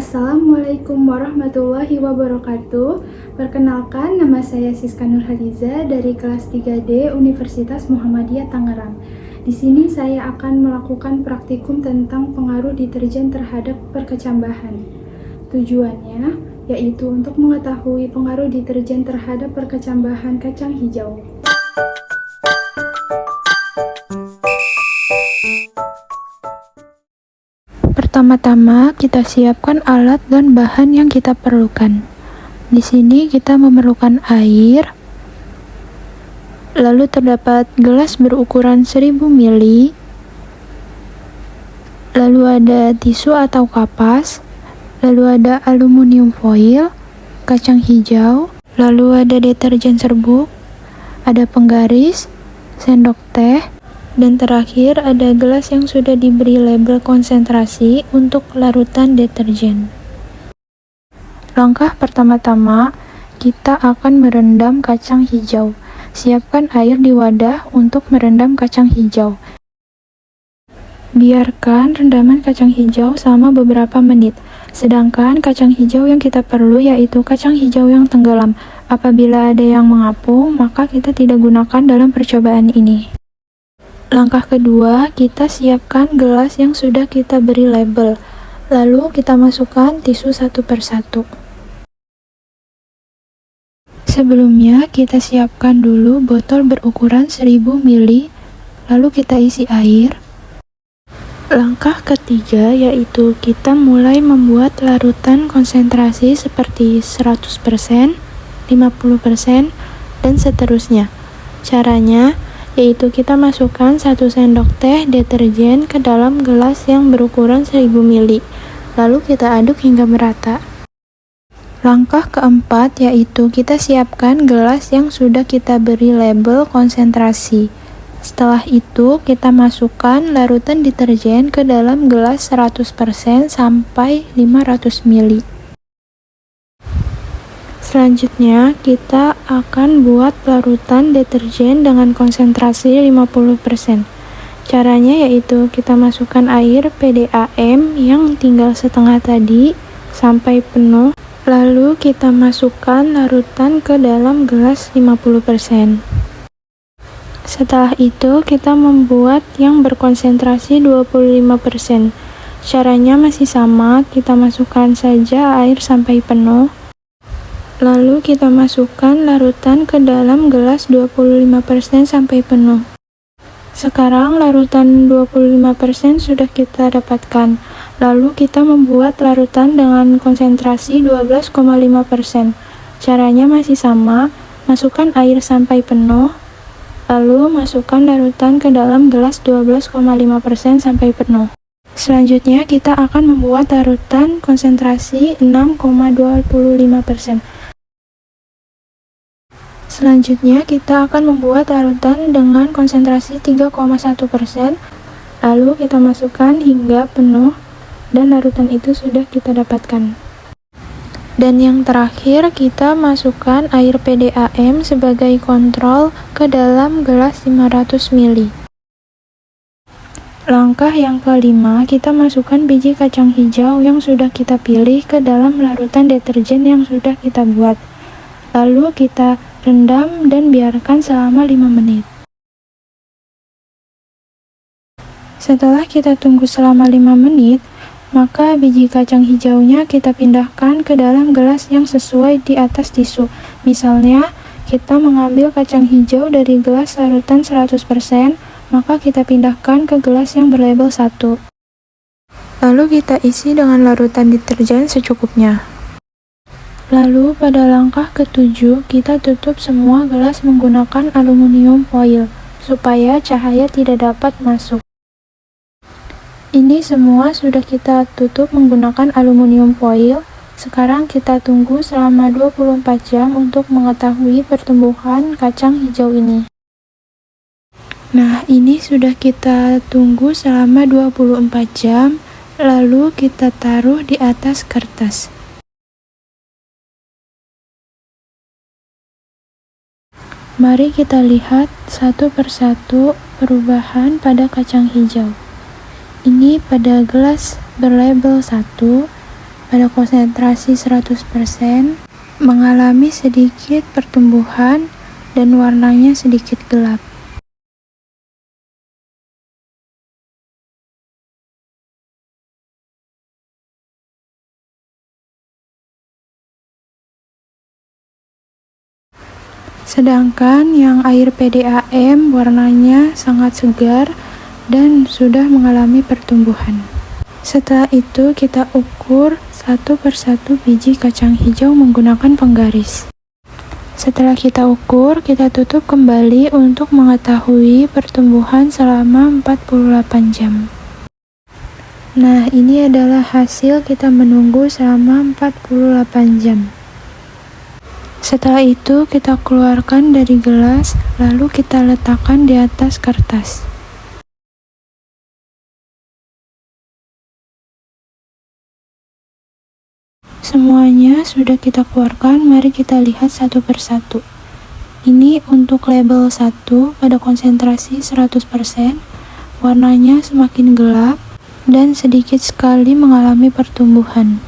Assalamualaikum warahmatullahi wabarakatuh. Perkenalkan, nama saya Siska Nurhaliza dari kelas 3D Universitas Muhammadiyah Tangerang. Di sini saya akan melakukan praktikum tentang pengaruh deterjen terhadap perkecambahan. Tujuannya yaitu untuk mengetahui pengaruh deterjen terhadap perkecambahan kacang hijau. Pertama-tama, kita siapkan alat dan bahan yang kita perlukan. Di sini kita memerlukan air, lalu terdapat gelas berukuran 1000 ml, lalu ada tisu atau kapas, lalu ada aluminium foil, kacang hijau, lalu ada deterjen serbuk, ada penggaris, sendok teh, dan terakhir ada gelas yang sudah diberi label konsentrasi untuk larutan deterjen. Langkah pertama-tama, kita akan merendam kacang hijau. Siapkan air di wadah untuk merendam kacang hijau. Biarkan rendaman kacang hijau selama beberapa menit. Sedangkan kacang hijau yang kita perlu yaitu kacang hijau yang tenggelam. Apabila ada yang mengapung, maka kita tidak gunakan dalam percobaan ini. Langkah kedua, kita siapkan gelas yang sudah kita beri label. Lalu kita masukkan tisu satu persatu. Sebelumnya, kita siapkan dulu botol berukuran 1000 ml, lalu kita isi air. Langkah ketiga yaitu kita mulai membuat larutan konsentrasi seperti 100%, 50%, dan seterusnya. Caranya yaitu kita masukkan 1 sendok teh deterjen ke dalam gelas yang berukuran 1000 ml, lalu kita aduk hingga merata. Langkah keempat yaitu kita siapkan gelas yang sudah kita beri label konsentrasi. Setelah itu kita masukkan larutan deterjen ke dalam gelas 100% sampai 500 ml. Selanjutnya, kita akan buat larutan deterjen dengan konsentrasi 50%. Caranya yaitu kita masukkan air PDAM yang tinggal setengah tadi sampai penuh, lalu kita masukkan larutan ke dalam gelas 50%. Setelah itu, kita membuat yang berkonsentrasi 25%. Caranya masih sama, kita masukkan saja air sampai penuh. Lalu kita masukkan larutan ke dalam gelas 25% sampai penuh. Sekarang larutan 25% sudah kita dapatkan. Lalu kita membuat larutan dengan konsentrasi 12,5%. Caranya masih sama, masukkan air sampai penuh. Lalu masukkan larutan ke dalam gelas 12,5% sampai penuh. Selanjutnya kita akan membuat larutan konsentrasi 6,25%. Selanjutnya, kita akan membuat larutan dengan konsentrasi 3,1%, lalu kita masukkan hingga penuh, dan larutan itu sudah kita dapatkan. Dan yang terakhir, kita masukkan air PDAM sebagai kontrol ke dalam gelas 500 ml. Langkah yang kelima, kita masukkan biji kacang hijau yang sudah kita pilih ke dalam larutan deterjen yang sudah kita buat. Lalu kita rendam dan biarkan selama 5 menit. Setelah kita tunggu selama 5 menit, maka biji kacang hijaunya kita pindahkan ke dalam gelas yang sesuai di atas tisu. Misalnya, kita mengambil kacang hijau dari gelas larutan 100%, maka kita pindahkan ke gelas yang berlabel 1. Lalu kita isi dengan larutan deterjen secukupnya. Lalu pada langkah ke-7, kita tutup semua gelas menggunakan aluminium foil, supaya cahaya tidak dapat masuk. Ini semua sudah kita tutup menggunakan aluminium foil. Sekarang kita tunggu selama 24 jam untuk mengetahui pertumbuhan kacang hijau ini. Nah, ini sudah kita tunggu selama 24 jam, lalu kita taruh di atas kertas. Mari kita lihat satu persatu perubahan pada kacang hijau. Ini pada gelas berlabel 1, pada konsentrasi 100% mengalami sedikit pertumbuhan dan warnanya sedikit gelap. Sedangkan yang air PDAM warnanya sangat segar dan sudah mengalami pertumbuhan. Setelah itu kita ukur satu persatu biji kacang hijau menggunakan penggaris. Setelah kita ukur, kita tutup kembali untuk mengetahui pertumbuhan selama 48 jam. Nah, ini adalah hasil kita menunggu selama 48 jam. Setelah itu kita keluarkan dari gelas, lalu kita letakkan di atas kertas. Semuanya sudah kita keluarkan, mari kita lihat satu persatu. Ini untuk label 1 pada konsentrasi 100%, warnanya semakin gelap dan sedikit sekali mengalami pertumbuhan.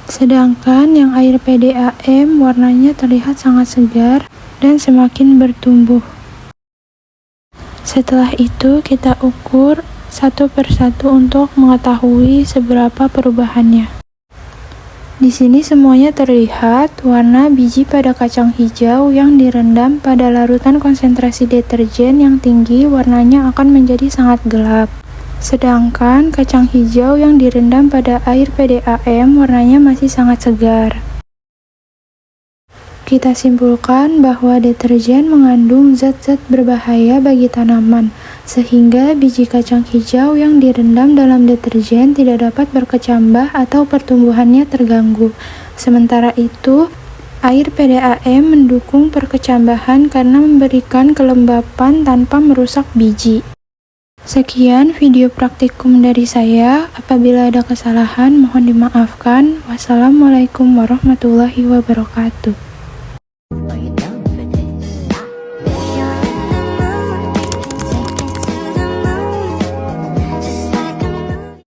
Sedangkan yang air PDAM warnanya terlihat sangat segar dan semakin bertumbuh. Setelah itu kita ukur satu persatu untuk mengetahui seberapa perubahannya. Di sini semuanya terlihat warna biji pada kacang hijau yang direndam pada larutan konsentrasi deterjen yang tinggi warnanya akan menjadi sangat gelap. Sedangkan kacang hijau yang direndam pada air PDAM warnanya masih sangat segar. Kita simpulkan bahwa deterjen mengandung zat-zat berbahaya bagi tanaman, sehingga biji kacang hijau yang direndam dalam deterjen tidak dapat berkecambah atau pertumbuhannya terganggu. Sementara itu, air PDAM mendukung perkecambahan karena memberikan kelembapan tanpa merusak biji. Sekian video praktikum dari saya. Apabila ada kesalahan, mohon dimaafkan. Wassalamualaikum warahmatullahi wabarakatuh.